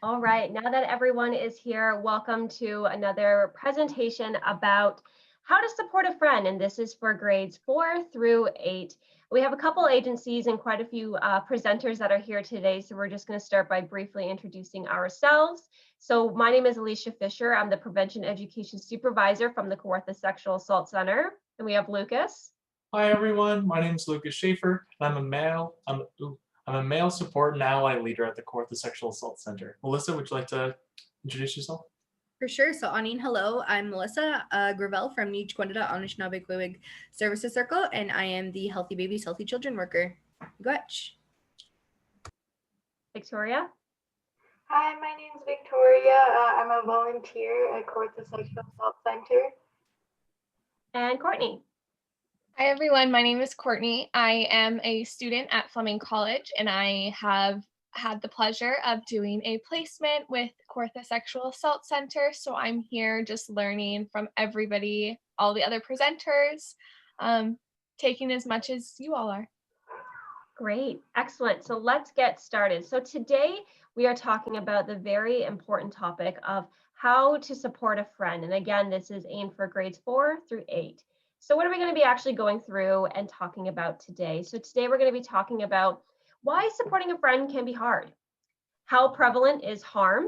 All right, now that everyone is here, welcome to another presentation about how to support a friend, and this is for grades 4 through 8. We have a couple agencies and quite a few presenters that are here today, so we're just going to start by briefly introducing ourselves. So my name is Alicia Fisher. I'm the Prevention Education Supervisor from the Kawartha Sexual Assault Center, and we have Lucas. Hi everyone, my name is Lucas Schaefer, and I'm a male support and ally leader at the Kawartha Sexual Assault Center. Melissa, would you like to introduce yourself? For sure. So, Anine, hello. I'm Melissa Gravel from Nij Gwendida Anishinaabe Services Circle, and I am the Healthy Babies, Healthy Children worker. Gotch. Victoria. Hi, my name is Victoria. I'm a volunteer at Kawartha Sexual Assault Center. And Courtney. Hi everyone, my name is Courtney. I am a student at Fleming College, and I have had the pleasure of doing a placement with Kawartha Sexual Assault Center. So I'm here just learning from everybody, all the other presenters, taking as much as you all are. Great, excellent. So let's get started. So today we are talking about the very important topic of how to support a friend. And again, this is aimed for grades 4 through 8. So what are we going to be actually going through and talking about today? So today we're going to be talking about why supporting a friend can be hard, how prevalent is harm,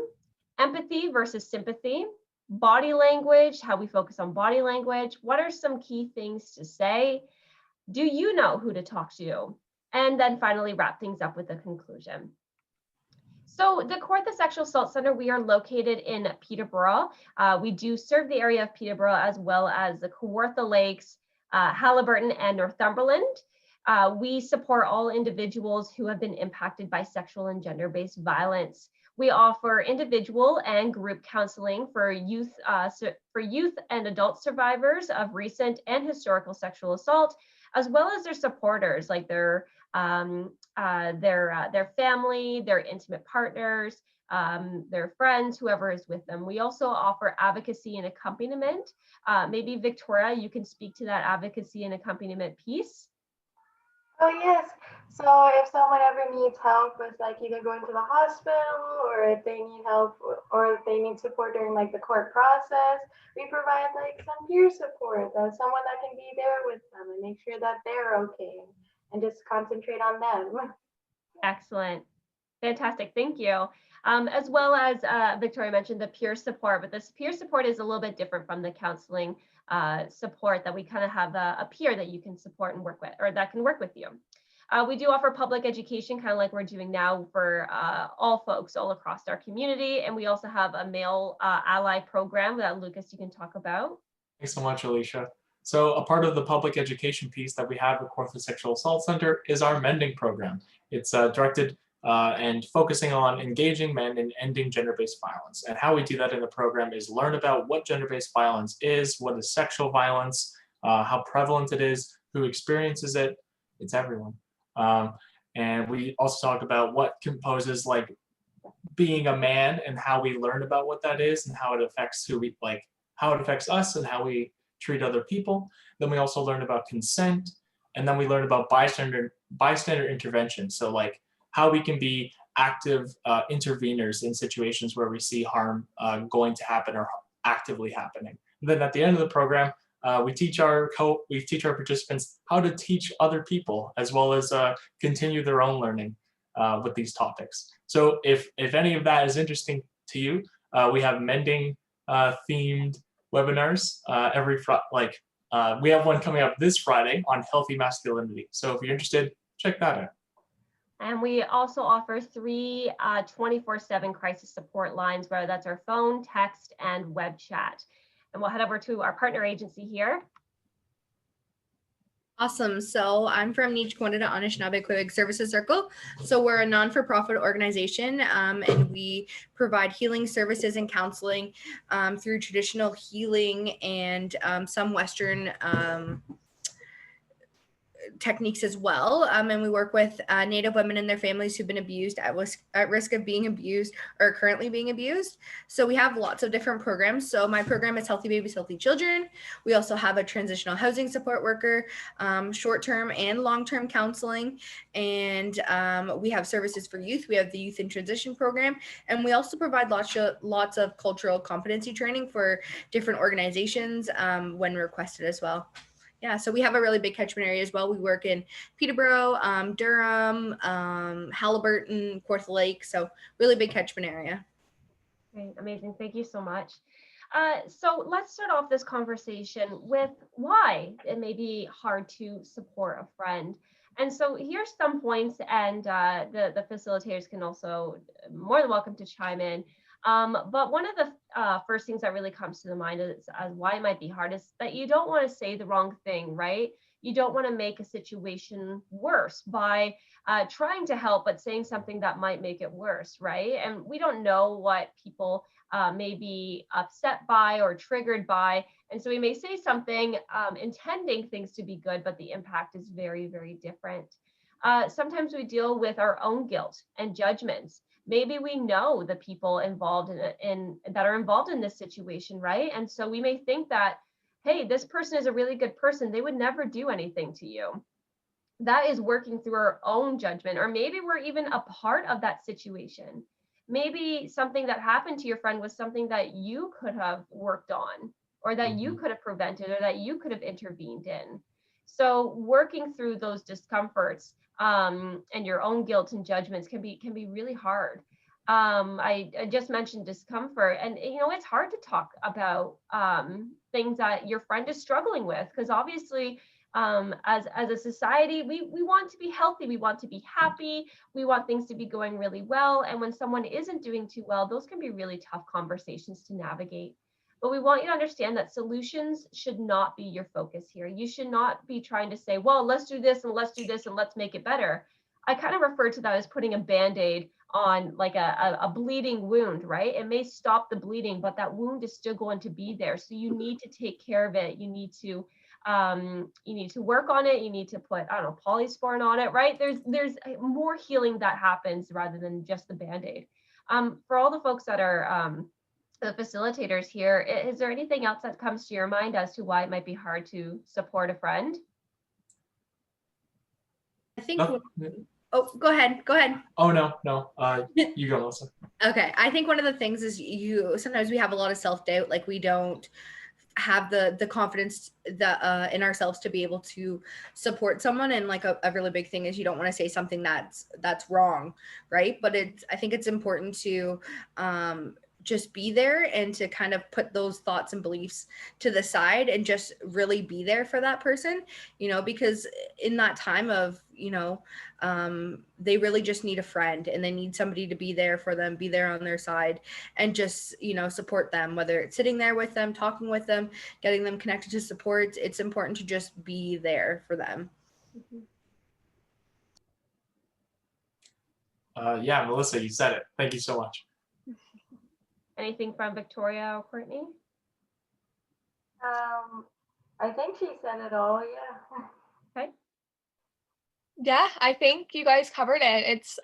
empathy versus sympathy, body language, how we focus on body language, what are some key things to say, do you know who to talk to, and then finally wrap things up with a conclusion. So the Kawartha Sexual Assault Center, we are located in Peterborough. We do serve the area of Peterborough as well as the Kawartha Lakes, Haliburton, and Northumberland. We support all individuals who have been impacted by sexual and gender-based violence. We offer individual and group counseling for youth and adult survivors of recent and historical sexual assault, as well as their supporters, like their family, their intimate partners, their friends, whoever is with them. We also offer advocacy and accompaniment. Maybe Victoria, you can speak to that advocacy and accompaniment piece. Oh yes, so if someone ever needs help with like either going to the hospital or if they need help or if they need support during like the court process, we provide like some peer support, someone that can be there with them and make sure that they're okay and just concentrate on them. Excellent. Fantastic. Thank you. As well as Victoria mentioned the peer support, but this peer support is a little bit different from the counseling support that we kind of have a peer that you can support and work with, or that can work with you. We do offer public education, kind of like we're doing now for all folks all across our community. And we also have a male ally program that Lucas, you can talk about. Thanks so much, Alicia. So a part of the public education piece that we have at Kawartha Sexual Assault Center is our mending program. It's directed and focusing on engaging men in ending gender-based violence. And how we do that in the program is learn about what gender-based violence is, what is sexual violence, how prevalent it is, who experiences it. It's everyone. And we also talk about what composes like being a man and how we learn about what that is and how it affects how it affects us and how we treat other people. Then we also learn about consent, and then we learn about bystander intervention. So like how we can be active interveners in situations where we see harm going to happen or actively happening. And then at the end of the program, we teach our participants how to teach other people as well as continue their own learning with these topics. So if any of that is interesting to you, we have mending themed webinars we have one coming up this Friday on healthy masculinity. So if you're interested, check that out. And we also offer 3 24/7 crisis support lines, whether that's our phone, text, and web chat. And we'll head over to our partner agency here. Awesome. So I'm from Nij Gwendida Anishinaabe Services Circle. So we're a non-for-profit organization, and we provide healing services and counseling through traditional healing and some Western techniques as well. And we work with Native women and their families who've been abused, at risk of being abused or currently being abused. So we have lots of different programs. So my program is Healthy Babies, Healthy Children. We also have a transitional housing support worker, short-term and long-term counseling. And we have services for youth. We have the Youth in Transition program. And we also provide lots of cultural competency training for different organizations when requested as well. Yeah, so we have a really big catchment area as well. We work in Peterborough, Durham, Halliburton, Kawartha Lake, so really big catchment area. Great, amazing. Thank you so much. So let's start off this conversation with why it may be hard to support a friend. And so here's some points, and the facilitators can also more than welcome to chime in. But one of the first things that really comes to the mind is why it might be hard is that you don't want to say the wrong thing, right? You don't want to make a situation worse by trying to help, but saying something that might make it worse, right? And we don't know what people may be upset by or triggered by. And so we may say something intending things to be good, but the impact is very, very different. Sometimes we deal with our own guilt and judgments. Maybe we know the people involved that are involved in this situation, right? And so we may think that, hey, this person is a really good person. They would never do anything to you. That is working through our own judgment, or maybe we're even a part of that situation. Maybe something that happened to your friend was something that you could have worked on, or that you could have prevented, or that you could have intervened in. So working through those discomforts and your own guilt and judgments can be really hard. I just mentioned discomfort, and it's hard to talk about things that your friend is struggling with, because obviously as a society, we want to be healthy, we want to be happy, we want things to be going really well. And when someone isn't doing too well, those can be really tough conversations to navigate. But we want you to understand that solutions should not be your focus here. You should not be trying to say, well, let's do this and let's do this and let's make it better. I kind of refer to that as putting a Band-Aid on like a bleeding wound, right? It may stop the bleeding, but that wound is still going to be there. So you need to take care of it. You need to work on it. You need to put, I don't know, polysporin on it, right? There's more healing that happens rather than just the Band-Aid. For all the folks that are the facilitators here, is there anything else that comes to your mind as to why it might be hard to support a friend? I think, oh, go ahead. Oh, no, you go, Melissa. Okay, I think one of the things is sometimes we have a lot of self-doubt, like we don't have the confidence that in ourselves to be able to support someone. And like a really big thing is you don't want to say something that's wrong, right? But I think it's important to just be there and to kind of put those thoughts and beliefs to the side and just really be there for that person, because in that time of, they really just need a friend, and they need somebody to be there for them, be there on their side, and just, support them, whether it's sitting there with them, talking with them, getting them connected to support. It's important to just be there for them. Yeah, Melissa, you said it. Thank you so much. Anything from Victoria or Courtney? I think she said it all, yeah. Okay. Yeah, I think you guys covered it. It's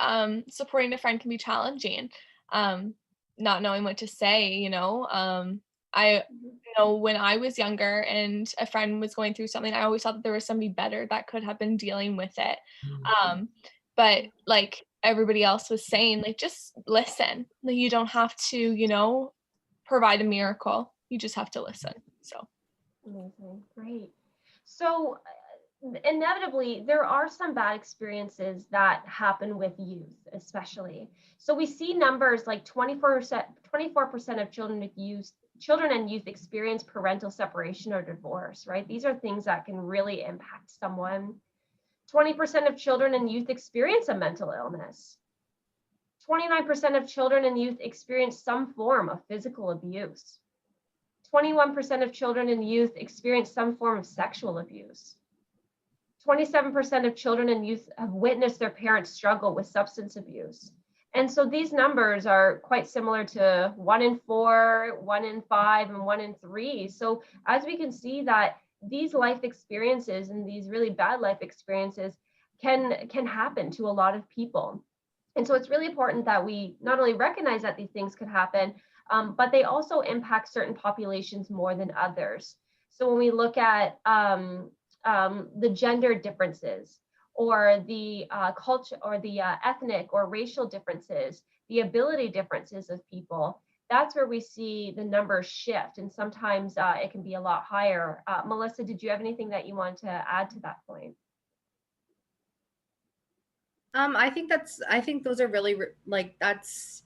supporting a friend can be challenging. Not knowing what to say, when I was younger and a friend was going through something, I always thought that there was somebody better that could have been dealing with it. But like everybody else was saying, like, just listen. Like, you don't have to, provide a miracle. You just have to listen. So amazing. Great. So inevitably, there are some bad experiences that happen with youth, especially. So we see numbers like 24% of children and youth experience parental separation or divorce, right? These are things that can really impact someone. 20% of children and youth experience a mental illness. 29% of children and youth experience some form of physical abuse. 21% of children and youth experience some form of sexual abuse. 27% of children and youth have witnessed their parents struggle with substance abuse. And so these numbers are quite similar to 1 in 4, 1 in 5, and 1 in 3. So as we can see that these life experiences and these really bad life experiences can happen to a lot of people. And so it's really important that we not only recognize that these things could happen, but they also impact certain populations more than others. So when we look at the gender differences, or the culture, or the ethnic or racial differences, the ability differences of people, that's where we see the numbers shift. And sometimes it can be a lot higher. Melissa, did you have anything that you want to add to that point? I think those are really that's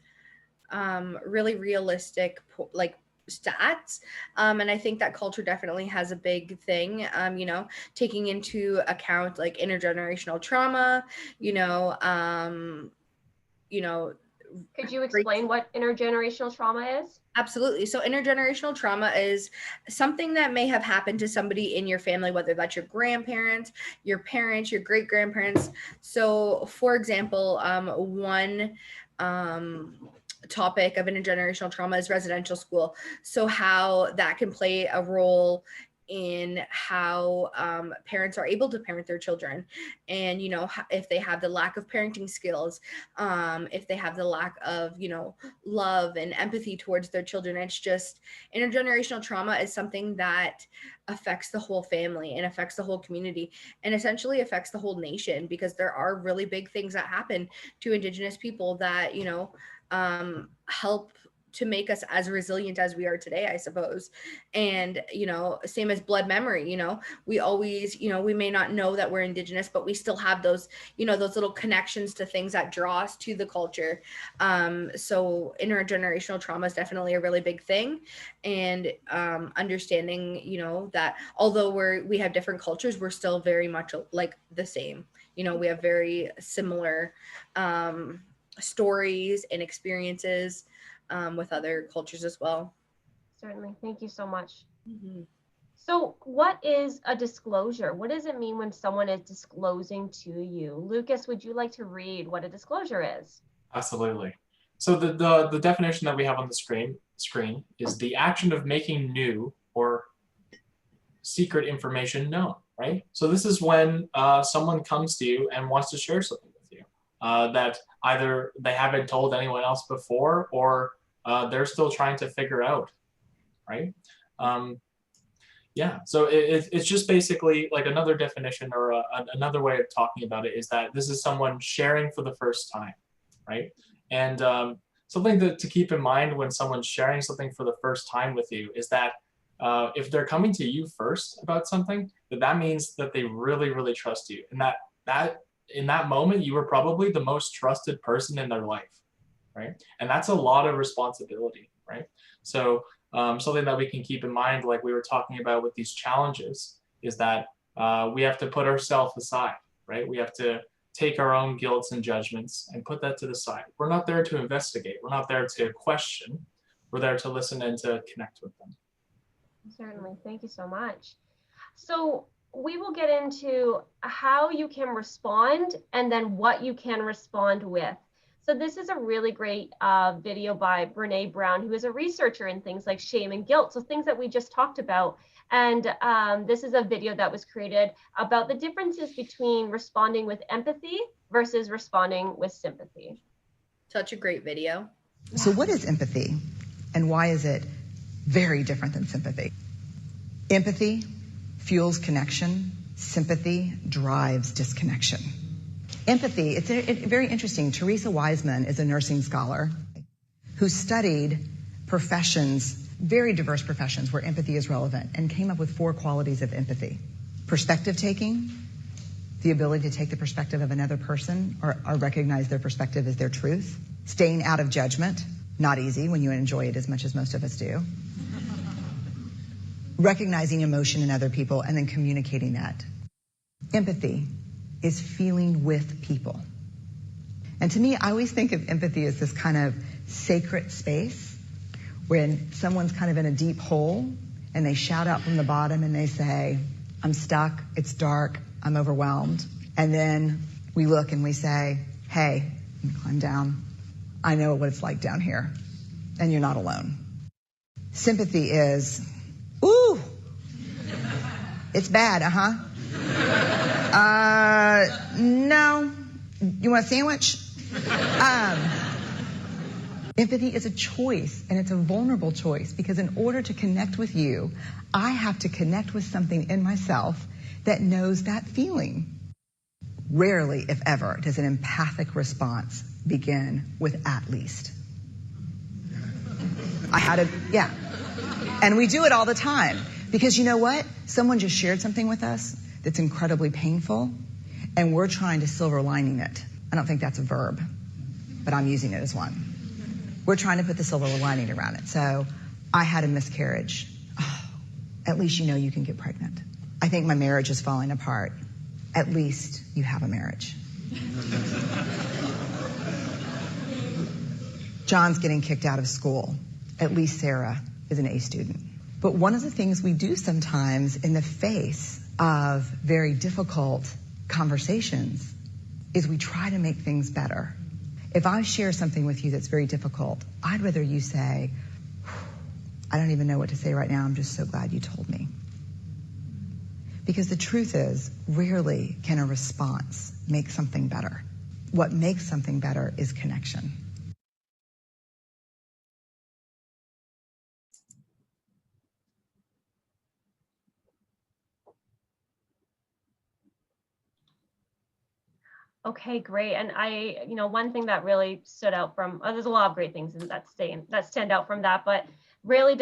really realistic stats. And I think that culture definitely has a big thing, taking into account like intergenerational trauma, Could you explain what intergenerational trauma is? Absolutely. So intergenerational trauma is something that may have happened to somebody in your family, whether that's your grandparents, your parents, your great grandparents. So for example, one topic of intergenerational trauma is residential school. So how that can play a role in how parents are able to parent their children, and if they have the lack of parenting skills, if they have the lack of love and empathy towards their children. It's just, intergenerational trauma is something that affects the whole family and affects the whole community and essentially affects the whole nation, because there are really big things that happen to Indigenous people that help to make us as resilient as we are today, I suppose. And, same as blood memory, we always, we may not know that we're Indigenous, but we still have those, those little connections to things that draw us to the culture. So intergenerational trauma is definitely a really big thing. And understanding, that although we have different cultures, we're still very much like the same. We have very similar stories and experiences with other cultures as well. Certainly. Thank you so much. Mm-hmm. So what is a disclosure? What does it mean when someone is disclosing to you? Lucas, would you like to read what a disclosure is? Absolutely. So the definition that we have on the screen is the action of making new or secret information known, right? So this is when someone comes to you and wants to share something with you that either they haven't told anyone else before, or they're still trying to figure out, right? Yeah, so it's just basically like another definition, or another way of talking about it is that this is someone sharing for the first time, right? And something to keep in mind when someone's sharing something for the first time with you is that if they're coming to you first about something, that means that they really, really trust you. And that in that moment, you were probably the most trusted person in their life, right? And that's a lot of responsibility, right? So something that we can keep in mind, like we were talking about with these challenges, is that we have to put ourselves aside, right? We have to take our own guilts and judgments and put that to the side. We're not there to investigate. We're not there to question. We're there to listen and to connect with them. Certainly. Thank you so much. So we will get into how you can respond and then what you can respond with. So this is a really great video by Brene Brown, who is a researcher in things like shame and guilt. So things that we just talked about. And this is a video that was created about the differences between responding with empathy versus responding with sympathy. Such a great video. So what is empathy, and why is it very different than sympathy? Empathy fuels connection. Sympathy drives disconnection. Empathy, it's very interesting. Teresa Wiseman is a nursing scholar who studied professions, very diverse professions where empathy is relevant, and came up with 4 qualities of empathy. Perspective taking, the ability to take the perspective of another person or recognize their perspective as their truth. Staying out of judgment, not easy when you enjoy it as much as most of us do. Recognizing emotion in other people and then communicating that. Empathy is feeling with people. And to me, I always think of empathy as this kind of sacred space when someone's kind of in a deep hole and they shout out from the bottom and they say, I'm stuck, it's dark, I'm overwhelmed. And then we look and we say, hey, climb down. I know what it's like down here, and you're not alone. Sympathy is, ooh, It's bad, no. You want a sandwich? Empathy is a choice, and it's a vulnerable choice, because in order to connect with you, I have to connect with something in myself that knows that feeling. Rarely, if ever, does an empathic response begin with "at least." Yeah. And we do it all the time, because you know what? Someone just shared something with us that's incredibly painful, and we're trying to silver lining it. I don't think that's a verb, but I'm using it as one. We're trying to put the silver lining around it. So, I had a miscarriage. Oh, at least you know you can get pregnant. I think my marriage is falling apart. At least you have a marriage. John's getting kicked out of school. At least Sarah is an A student. But one of the things we do sometimes in the face of very difficult conversations is we try to make things better. If I share something with you that's very difficult, I'd rather you say, "I don't even know what to say right now. I'm just so glad you told me." Because the truth is, rarely can a response make something better. What makes something better is connection. Okay, great. And one thing that really stood out from, there's a lot of great things that stand out from that, but really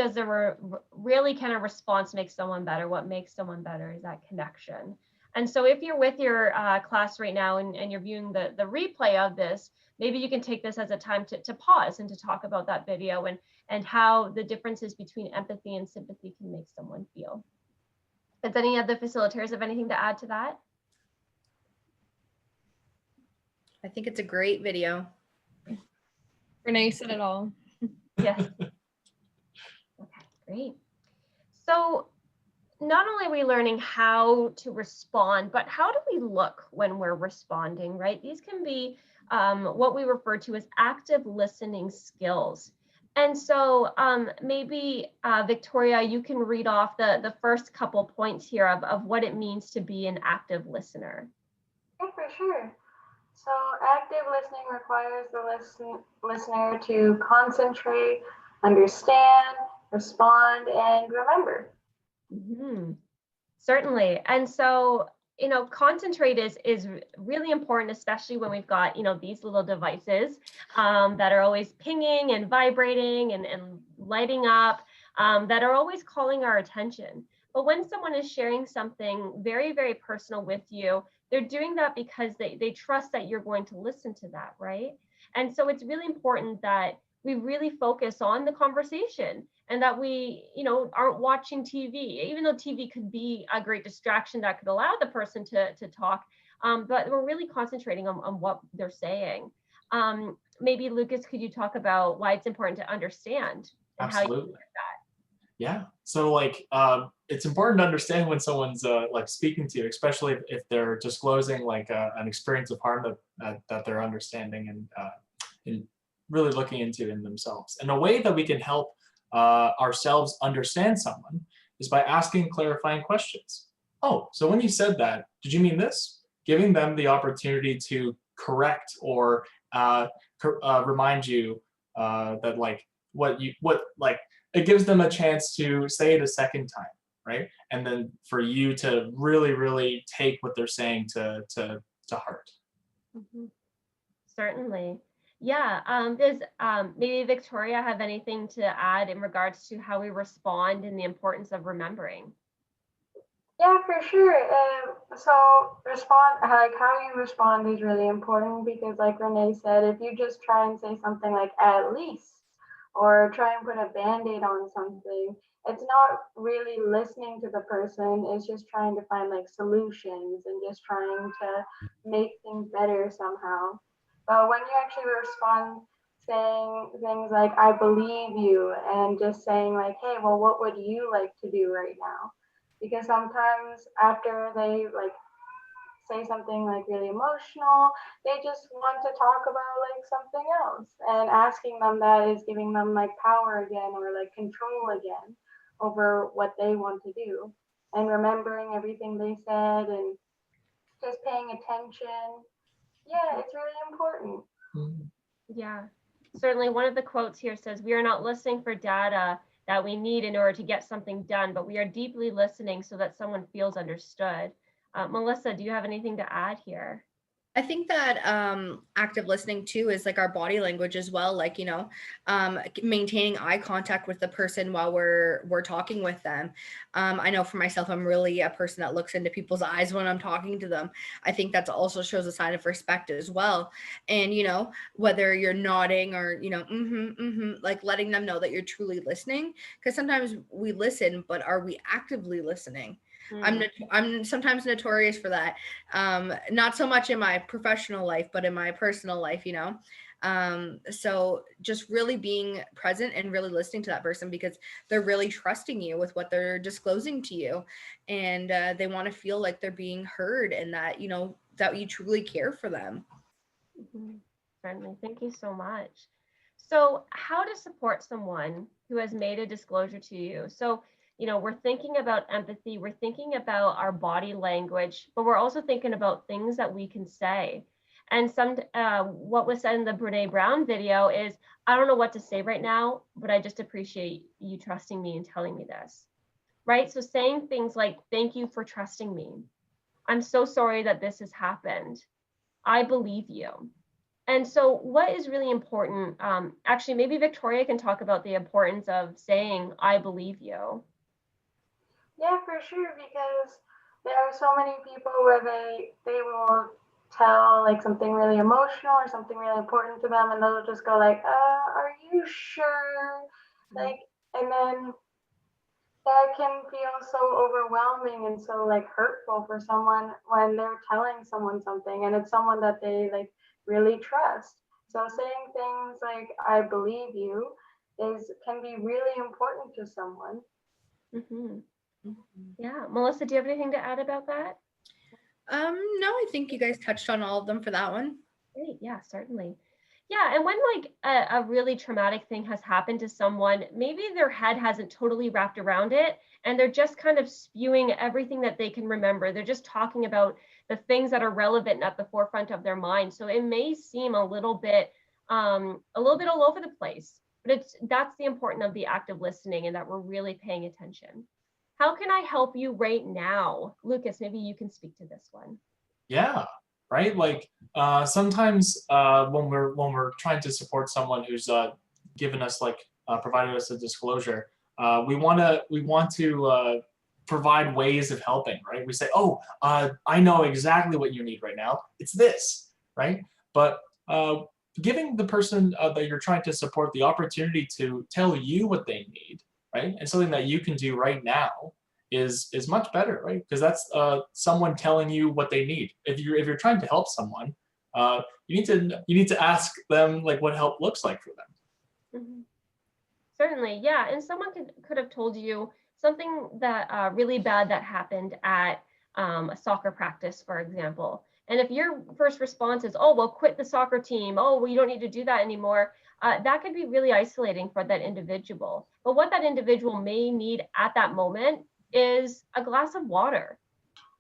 really can a response make someone better? What makes someone better is that connection. And so if you're with your class right now and you're viewing the replay of this, maybe you can take this as a time to pause and to talk about that video and how the differences between empathy and sympathy can make someone feel. Does any of the facilitators have anything to add to that? I think it's a great video. Renee said it all. Yes. Okay, great. So not only are we learning how to respond, but how do we look when we're responding, right? These can be what we refer to as active listening skills. And so maybe Victoria, you can read off the first couple points here of what it means to be an active listener. Yeah, for sure. So active listening requires the listener to concentrate, understand, respond, and remember. Mm-hmm. Certainly. And so, concentrate is really important, especially when we've got, these little devices that are always pinging and vibrating and lighting up, that are always calling our attention. But when someone is sharing something very, very personal with you, they're doing that because they trust that you're going to listen to that, right? And so it's really important that we really focus on the conversation and that we, aren't watching TV, even though TV could be a great distraction that could allow the person to talk, but we're really concentrating on what they're saying. Maybe Lucas, could you talk about why it's important to understand and Absolutely. how you do that? Yeah. So it's important to understand when someone's speaking to you, especially if they're disclosing an experience of harm that they're understanding and really looking into in themselves. And a way that we can help ourselves understand someone is by asking clarifying questions. Oh, so when you said that, did you mean this? Giving them the opportunity to correct or remind you that it gives them a chance to say it a second time, right? And then for you to really, really take what they're saying to heart. Mm-hmm. Certainly. Yeah. Does maybe Victoria have anything to add in regards to how we respond and the importance of remembering? Yeah, for sure. So how you respond is really important because like Renee said, if you just try and say something like "at least" or try and put a band-aid on something, it's not really listening to the person. It's just trying to find solutions and just trying to make things better somehow. But when you actually respond saying things like "I believe you" and just saying "Hey, well, what would you like to do right now?" Because sometimes after they say something really emotional, they just want to talk about something else, and asking them that is giving them power again or control again over what they want to do. and remembering everything they said and just paying attention. Yeah, it's really important. Yeah, certainly one of the quotes here says, "We are not listening for data that we need in order to get something done, but we are deeply listening so that someone feels understood." Melissa, do you have anything to add here? I think that active listening too is like our body language as well, like, you know, maintaining eye contact with the person while we're talking with them. I know for myself, I'm really a person that looks into people's eyes when I'm talking to them. I think that also shows a sign of respect as well. And, you know, whether you're nodding or, you know, like letting them know that you're truly listening, because sometimes we listen, but are we actively listening? I'm sometimes notorious for that. Not so much in my professional life, but in my personal life, you know. So just really being present and really listening to that person, because they're really trusting you with what they're disclosing to you, and they want to feel like they're being heard and that, you know, that you truly care for them. Certainly, thank you so much. So, how to support someone who has made a disclosure to you? So, you know, we're thinking about empathy, we're thinking about our body language, but we're also thinking about things that we can say. And what was said in the Brene Brown video is, "I don't know what to say right now, but I just appreciate you trusting me and telling me this." Right? So saying things like, "Thank you for trusting me. I'm so sorry that this has happened. I believe you." And so what is really important, actually, maybe Victoria can talk about the importance of saying, "I believe you." Yeah, for sure, because there are so many people where they will tell like something really emotional or something really important to them, and they'll just go like, are you sure?" Like, and then that can feel so overwhelming and so like hurtful for someone when they're telling someone something and it's someone that they like really trust. So saying things like "I believe you" can be really important to someone. Yeah, Melissa, do you have anything to add about that? No, I think you guys touched on all of them for that one. Great, yeah, certainly. Yeah, and when like a really traumatic thing has happened to someone, maybe their head hasn't totally wrapped around it, and they're just kind of spewing everything that they can remember. They're just talking about the things that are relevant at the forefront of their mind. So it may seem a little bit all over the place, but that's the importance of the active listening and that we're really paying attention. How can I help you right now? Lucas, maybe you can speak to this one. Yeah, right. Like sometimes when we're trying to support someone who's given us provided us a disclosure, we want to provide ways of helping. Right. We say, "Oh, I know exactly what you need right now. It's this." Right. But giving the person that you're trying to support the opportunity to tell you what they need, right, and something that you can do right now is much better, right? Because that's someone telling you what they need. If you're trying to help someone, you need to ask them like what help looks like for them. Certainly, yeah. And someone could have told you something that really bad that happened at a soccer practice, for example. And if your first response is, "Oh, well, quit the soccer team. Oh, well, you don't need to do that anymore," that could be really isolating for that individual. But what that individual may need at that moment is a glass of water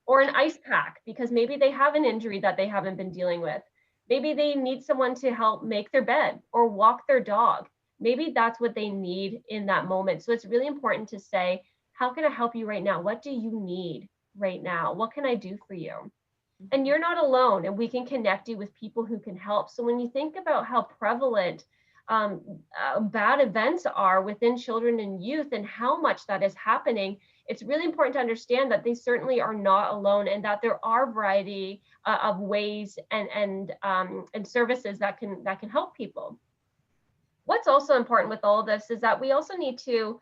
or an ice pack, because maybe they have an injury that they haven't been dealing with. Maybe they need someone to help make their bed or walk their dog. Maybe that's what they need in that moment. So it's really important to say, "How can I help you right now? What do you need right now? What can I do for you?" And you're not alone, and we can connect you with people who can help. So when you think about how prevalent bad events are within children and youth and how much that is happening, it's really important to understand that they certainly are not alone, and that there are a variety of ways and services that can help people. What's also important with all of this is that we also need to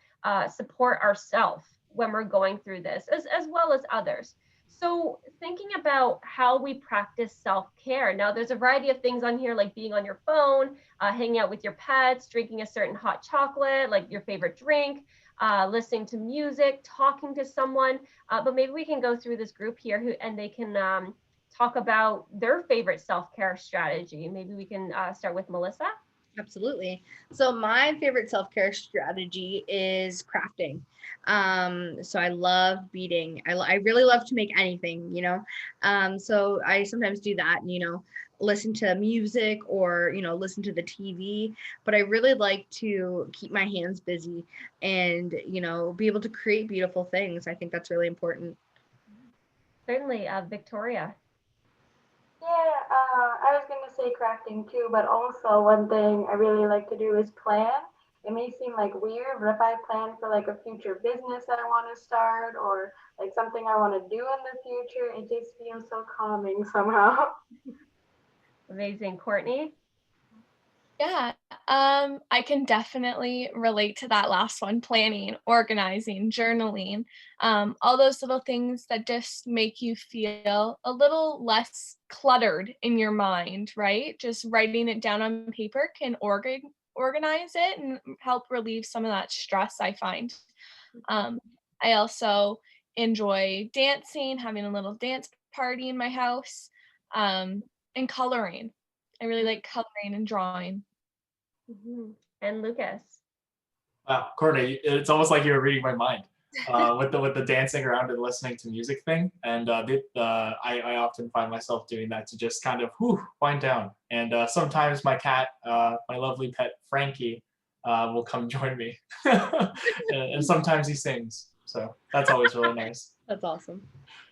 support ourselves when we're going through this, as well as others. So thinking about how we practice self-care. Now, there's a variety of things on here, like being on your phone, hanging out with your pets, drinking a certain hot chocolate, like your favorite drink, listening to music, talking to someone. But maybe we can go through this group here and they can talk about their favorite self-care strategy. Maybe we can start with Melissa. Absolutely. So my favorite self-care strategy is crafting. So I love beading. I really love to make anything, So I sometimes do that, listen to music or, listen to the TV, but I really like to keep my hands busy and, be able to create beautiful things. I think that's really important. Certainly, Victoria. Yeah, I was gonna say crafting too, but also one thing I really like to do is plan. It may seem like weird, but if I plan for like a future business that I want to start or like something I want to do in the future, it just feels so calming somehow. Amazing. Courtney? Yeah, I can definitely relate to that last one, planning, organizing, journaling, all those little things that just make you feel a little less cluttered in your mind, right? Just writing it down on paper can organize it and help relieve some of that stress, I find. I also enjoy dancing, having a little dance party in my house, and coloring. I really like coloring and drawing. And Lucas? Wow, Courtney, it's almost like you were reading my mind with the dancing around and listening to music thing. And I often find myself doing that to just kind of wind down. And sometimes my cat, my lovely pet Frankie, will come join me. And sometimes he sings. So that's always really nice. That's awesome.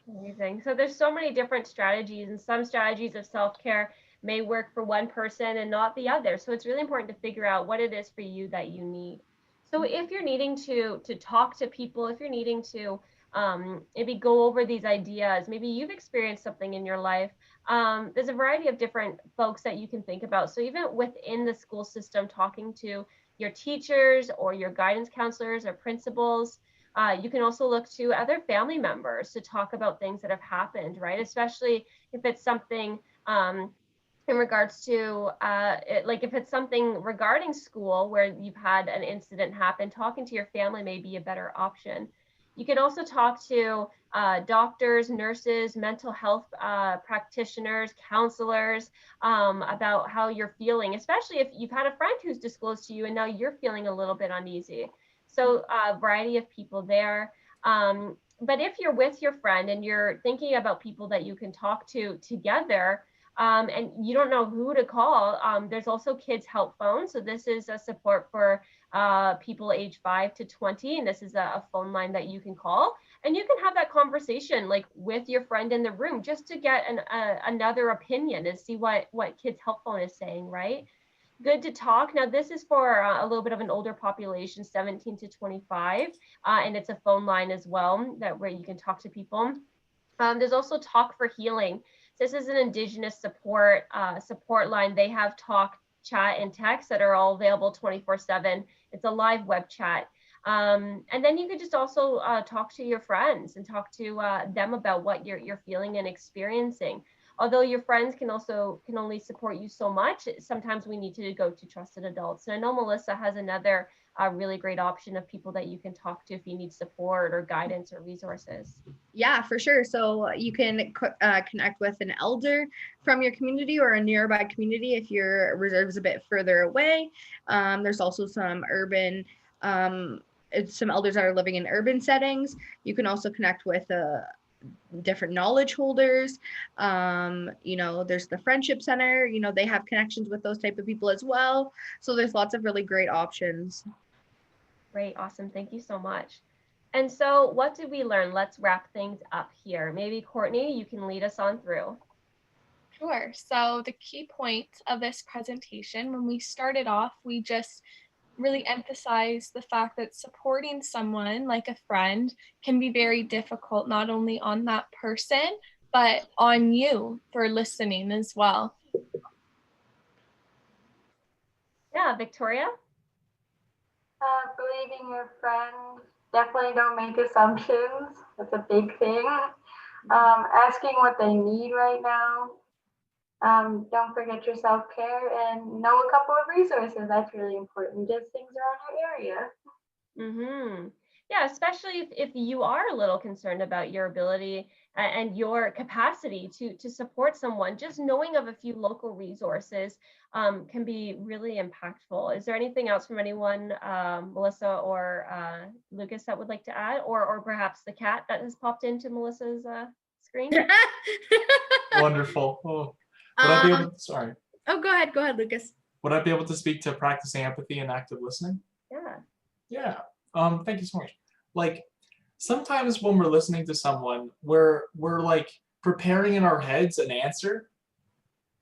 Amazing. So there's so many different strategies, and some strategies of self-care may work for one person and not the other. So it's really important to figure out what it is for you that you need. So if you're needing to talk to people, if you're needing to maybe go over these ideas, maybe you've experienced something in your life, there's a variety of different folks that you can think about. So even within the school system, talking to your teachers or your guidance counselors or principals, you can also look to other family members to talk about things that have happened, right? Especially if it's something in regards to like if it's something regarding school where you've had an incident happen, talking to your family may be a better option. You can also talk to doctors, nurses, mental health practitioners, counselors about how you're feeling, especially if you've had a friend who's disclosed to you and now you're feeling a little bit uneasy. So a variety of people there. But if you're with your friend and you're thinking about people that you can talk to together, and you don't know who to call, there's also Kids Help Phone. So this is a support for people age 5 to 20, and this is a phone line that you can call, and you can have that conversation like with your friend in the room just to get another opinion and see what Kids Help Phone is saying, right? Good to talk. Now, this is for a little bit of an older population, 17 to 25, and it's a phone line as well where you can talk to people. There's also Talk for Healing. This is an Indigenous support line. They have talk, chat, and text that are all available 24/7. It's a live web chat. And then you could just also talk to your friends and talk to them about what you're feeling and experiencing. Although your friends can only support you so much, sometimes we need to go to trusted adults. And I know Melissa has another really great option of people that you can talk to if you need support or guidance or resources. Yeah, for sure. So you can connect with an elder from your community or a nearby community if your reserve is a bit further away. There's also some urban, some elders that are living in urban settings. You can also connect with different knowledge holders. There's the Friendship Center. They have connections with those type of people as well. So there's lots of really great options. Great, awesome. Thank you so much. And so what did we learn? Let's wrap things up here. Maybe Courtney, you can lead us on through. Sure. So the key points of this presentation, when we started off, we just really emphasize the fact that supporting someone like a friend can be very difficult, not only on that person, but on you for listening as well. Yeah, Victoria? Believing your friend, definitely don't make assumptions. That's a big thing. Asking what they need right now. Don't forget your self-care and know a couple of resources. That's really important. Just things around your area. Yeah, especially if you are a little concerned about your ability and your capacity to support someone, just knowing of a few local resources can be really impactful. Is there anything else from anyone, Melissa or Lucas, that would like to add, or perhaps the cat that has popped into Melissa's screen? Wonderful. Oh, would I be able to, sorry. Oh, go ahead, Lucas. Would I be able to speak to practicing empathy and active listening? Yeah. Yeah. Thank you so much. Like, sometimes when we're listening to someone, we're like preparing in our heads an answer,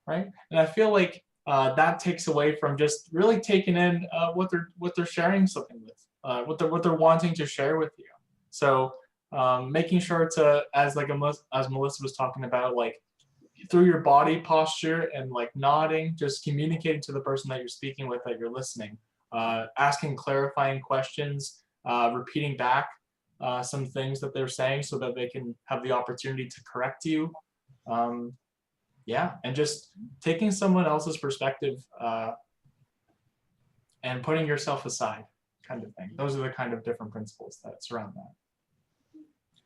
right? And I feel like that takes away from just really taking in what they're sharing something with, what they're wanting to share with you. So making sure to, as Melissa was talking about, like through your body posture and like nodding, just communicating to the person that you're speaking with, that you're listening, asking clarifying questions, repeating back some things that they're saying so that they can have the opportunity to correct you. Yeah, and just taking someone else's perspective and putting yourself aside, kind of thing. Those are the kind of different principles that surround that.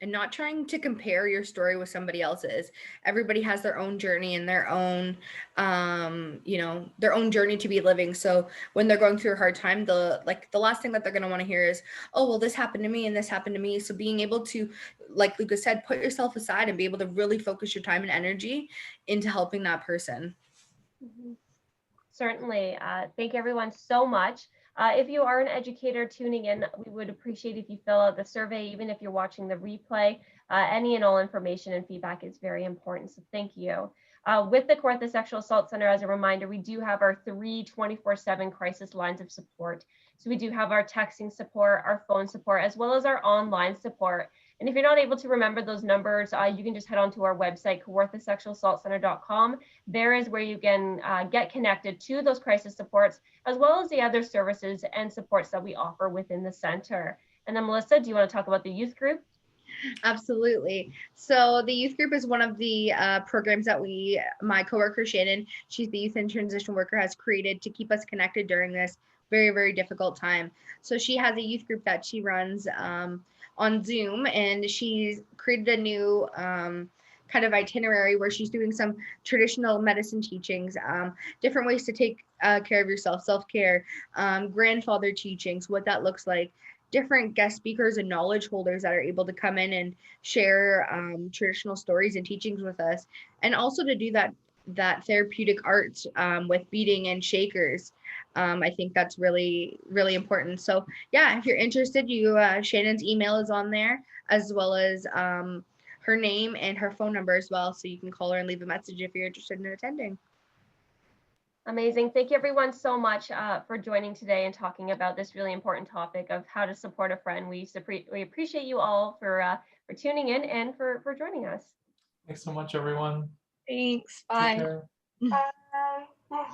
And not trying to compare your story with somebody else's. Everybody has their own journey and their own, their own journey to be living. So when they're going through a hard time, the last thing that they're going to want to hear is, oh, well, this happened to me and this happened to me. So being able to, like Lucas said, put yourself aside and be able to really focus your time and energy into helping that person. Mm-hmm. Certainly. Thank everyone so much. If you are an educator tuning in, we would appreciate if you fill out the survey, even if you're watching the replay. Any and all information and feedback is very important, so thank you. With the Kawartha Sexual Assault Center, as a reminder, we do have our 3 24/7 crisis lines of support. So we do have our texting support, our phone support, as well as our online support. And if you're not able to remember those numbers, you can just head on to our website, kawarthasexualassaultcenter.com. There is where you can get connected to those crisis supports, as well as the other services and supports that we offer within the center. And then Melissa, do you want to talk about the youth group? Absolutely. So the youth group is one of the programs that my coworker Shannon, she's the youth and transition worker, has created to keep us connected during this very, very difficult time. So she has a youth group that she runs on Zoom, and she's created a new kind of itinerary where she's doing some traditional medicine teachings, different ways to take care of yourself, self-care, grandfather teachings, what that looks like, different guest speakers and knowledge holders that are able to come in and share traditional stories and teachings with us, and also to do that therapeutic art with beading and shakers. I think that's really, really important. So yeah, if you're interested, Shannon's email is on there, as well as her name and her phone number as well, so you can call her and leave a message if you're interested in attending. Amazing. Thank you everyone so much for joining today and talking about this really important topic of how to support a friend. We appreciate you all for tuning in and for joining us. Thanks so much, everyone. Thanks. Bye. Take care. Bye.